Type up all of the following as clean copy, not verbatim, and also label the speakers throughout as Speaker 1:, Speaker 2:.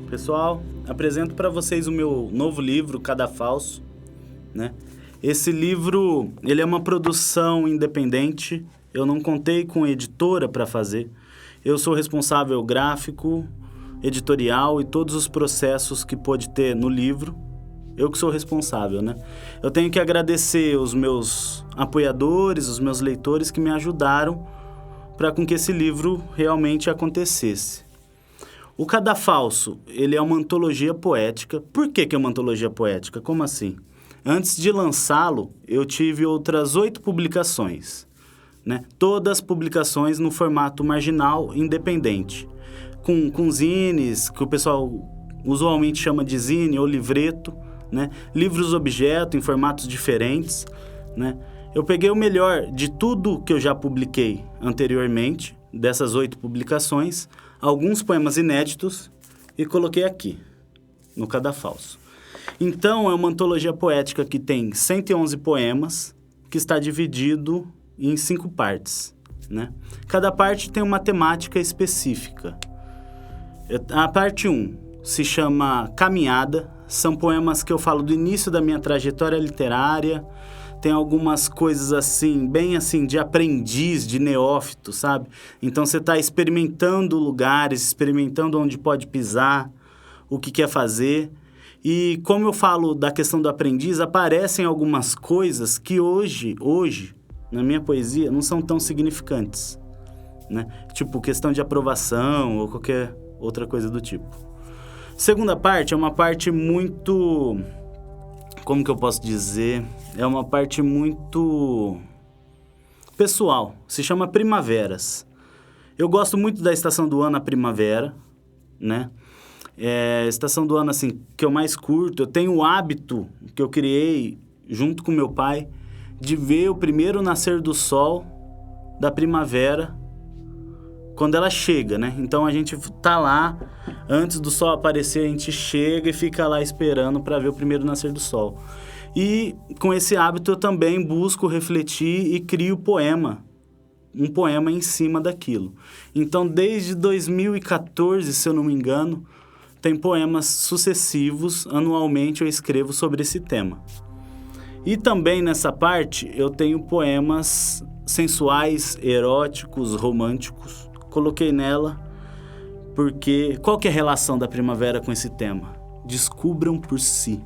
Speaker 1: Pessoal, apresento para vocês o meu novo livro, Cadafalso, né? Esse livro, ele é uma produção independente, eu não contei com editora para fazer. Eu sou responsável gráfico, editorial e todos os processos que pode ter no livro. Eu que sou responsável, né? Eu tenho que agradecer os meus apoiadores, os meus leitores que me ajudaram para com que esse livro realmente acontecesse. O Cadafalso, ele é uma antologia poética. Por que é uma antologia poética? Como assim? Antes de lançá-lo, eu tive outras 8 publicações, né? Todas publicações no formato marginal independente, com zines, que o pessoal usualmente chama de zine ou livreto, né? Livros objeto em formatos diferentes, né? Eu peguei o melhor de tudo que eu já publiquei anteriormente, dessas 8 publicações, alguns poemas inéditos e coloquei aqui, no Cadafalso. Então, é uma antologia poética que tem 111 poemas, que está dividido em 5 partes, né? Cada parte tem uma temática específica. A parte 1 se chama Caminhada, são poemas que eu falo do início da minha trajetória literária. Tem algumas coisas assim, bem assim, de aprendiz, de neófito, sabe? Então, você está experimentando lugares, experimentando onde pode pisar, o que quer fazer. E como eu falo da questão do aprendiz, aparecem algumas coisas que hoje, na minha poesia, não são tão significantes, né? Tipo, questão de aprovação ou qualquer outra coisa do tipo. Segunda parte é uma parte muito... Como que eu posso dizer? É uma parte muito pessoal. Se chama Primaveras. Eu gosto muito da estação do ano, a primavera, né? É a estação do ano, assim, que eu mais curto. Eu tenho o hábito que eu criei junto com meu pai de ver o primeiro nascer do sol da primavera quando ela chega, né? Então, a gente tá lá, antes do sol aparecer, a gente chega e fica lá esperando para ver o primeiro nascer do sol. E com esse hábito eu também busco refletir e crio um poema em cima daquilo. Então, desde 2014, se eu não me engano, tem poemas sucessivos, anualmente eu escrevo sobre esse tema. E também nessa parte eu tenho poemas sensuais, eróticos, românticos. Coloquei nela porque... Qual que é a relação da primavera com esse tema? Descubram por si.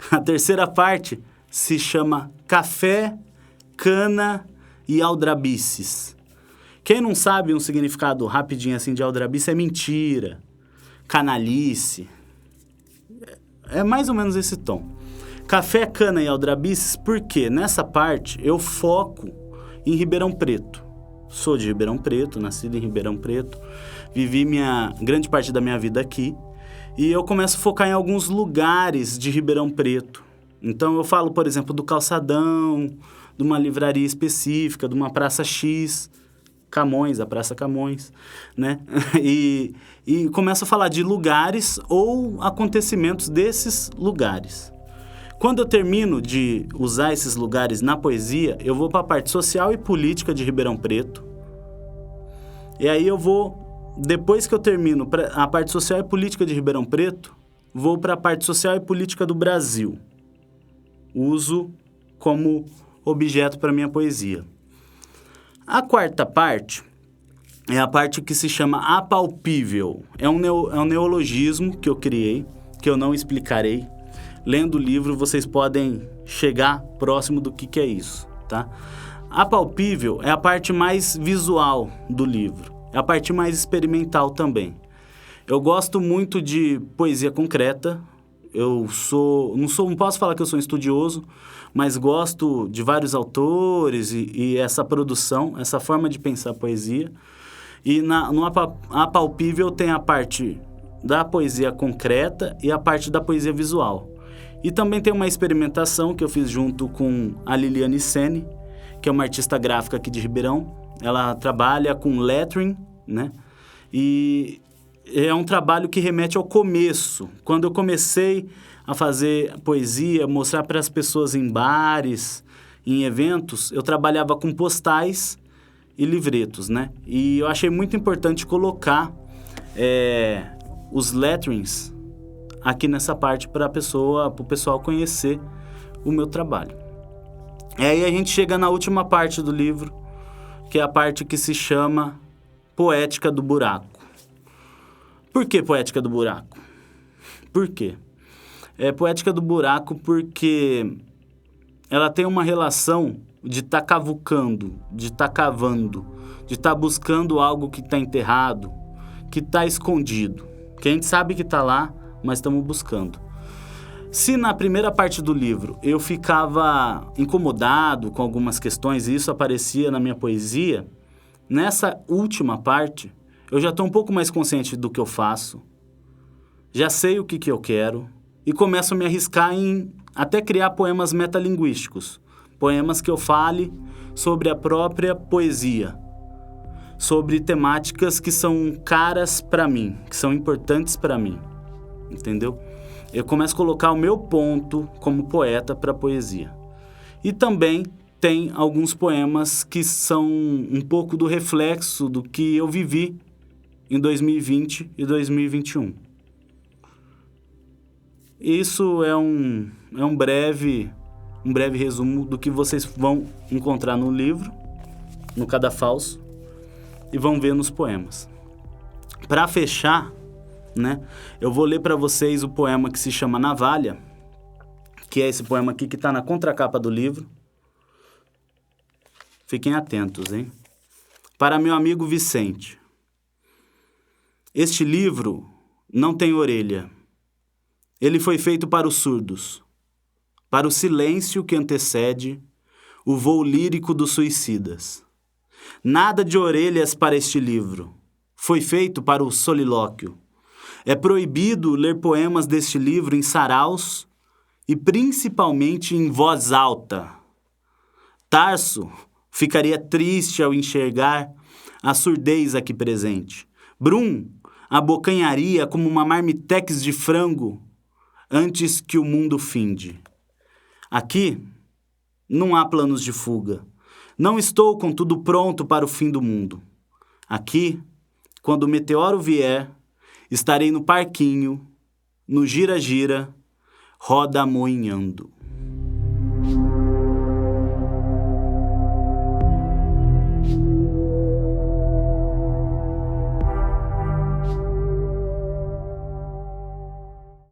Speaker 1: A terceira parte se chama Café, Cana e Aldrabices. Quem não sabe um significado rapidinho assim de aldrabice é mentira, canalice. É mais ou menos esse tom. Café, Cana e Aldrabices porque nessa parte eu foco em Ribeirão Preto. Sou de Ribeirão Preto, nascido em Ribeirão Preto, vivi grande parte da minha vida aqui, e eu começo a focar em alguns lugares de Ribeirão Preto. Então eu falo, por exemplo, do calçadão, de uma livraria específica, de uma praça X, Camões, a Praça Camões, né? E começo a falar de lugares ou acontecimentos desses lugares. Quando eu termino de usar esses lugares na poesia, eu vou para a parte social e política de Ribeirão Preto. E aí eu vou, depois que eu termino a parte social e política de Ribeirão Preto, vou para a parte social e política do Brasil. Uso como objeto para minha poesia. A quarta parte é a parte que se chama apalpível. É um neologismo que eu criei, que eu não explicarei. Lendo o livro, vocês podem chegar próximo do que é isso, tá? Apalpível é a parte mais visual do livro. É a parte mais experimental também. Eu gosto muito de poesia concreta. Não posso falar que eu sou um estudioso, mas gosto de vários autores e essa produção, essa forma de pensar a poesia. E no apalpível tem a parte da poesia concreta e a parte da poesia visual. E também tem uma experimentação que eu fiz junto com a Liliane Sene, que é uma artista gráfica aqui de Ribeirão. Ela trabalha com lettering, né? E é um trabalho que remete ao começo. Quando eu comecei a fazer poesia, mostrar para as pessoas em bares, em eventos, eu trabalhava com postais e livretos, né? E eu achei muito importante colocar os letterings aqui nessa parte para o pessoal conhecer o meu trabalho. E aí a gente chega na última parte do livro, que é a parte que se chama Poética do Buraco. Por que Poética do Buraco? Por quê? É Poética do Buraco porque ela tem uma relação de estar cavucando, de estar cavando, de estar buscando algo que está enterrado, que está escondido, que a gente sabe que está lá, mas estamos buscando. Se na primeira parte do livro eu ficava incomodado com algumas questões e isso aparecia na minha poesia, nessa última parte eu já estou um pouco mais consciente do que eu faço, já sei o que eu quero e começo a me arriscar em até criar poemas metalinguísticos, poemas que eu fale sobre a própria poesia, sobre temáticas que são caras para mim, que são importantes para mim, entendeu? Eu começo a colocar o meu ponto como poeta para a poesia. E também tem alguns poemas que são um pouco do reflexo do que eu vivi em 2020 e 2021. Isso é um breve resumo do que vocês vão encontrar no livro, no Cadafalso, e vão ver nos poemas. Para fechar, né, eu vou ler para vocês o poema que se chama Navalha, que é esse poema aqui que está na contracapa do livro. Fiquem atentos, hein? Para meu amigo Vicente. Este livro não tem orelha. Ele foi feito para os surdos, para o silêncio que antecede o voo lírico dos suicidas. Nada de orelhas para este livro. Foi feito para o solilóquio. É proibido ler poemas deste livro em saraus e principalmente em voz alta. Tarso ficaria triste ao enxergar a surdez aqui presente. Brum abocanharia como uma marmitex de frango antes que o mundo finde. Aqui não há planos de fuga. Não estou com tudo pronto para o fim do mundo. Aqui, quando o meteoro vier, estarei no parquinho, no gira-gira, roda-moinhando.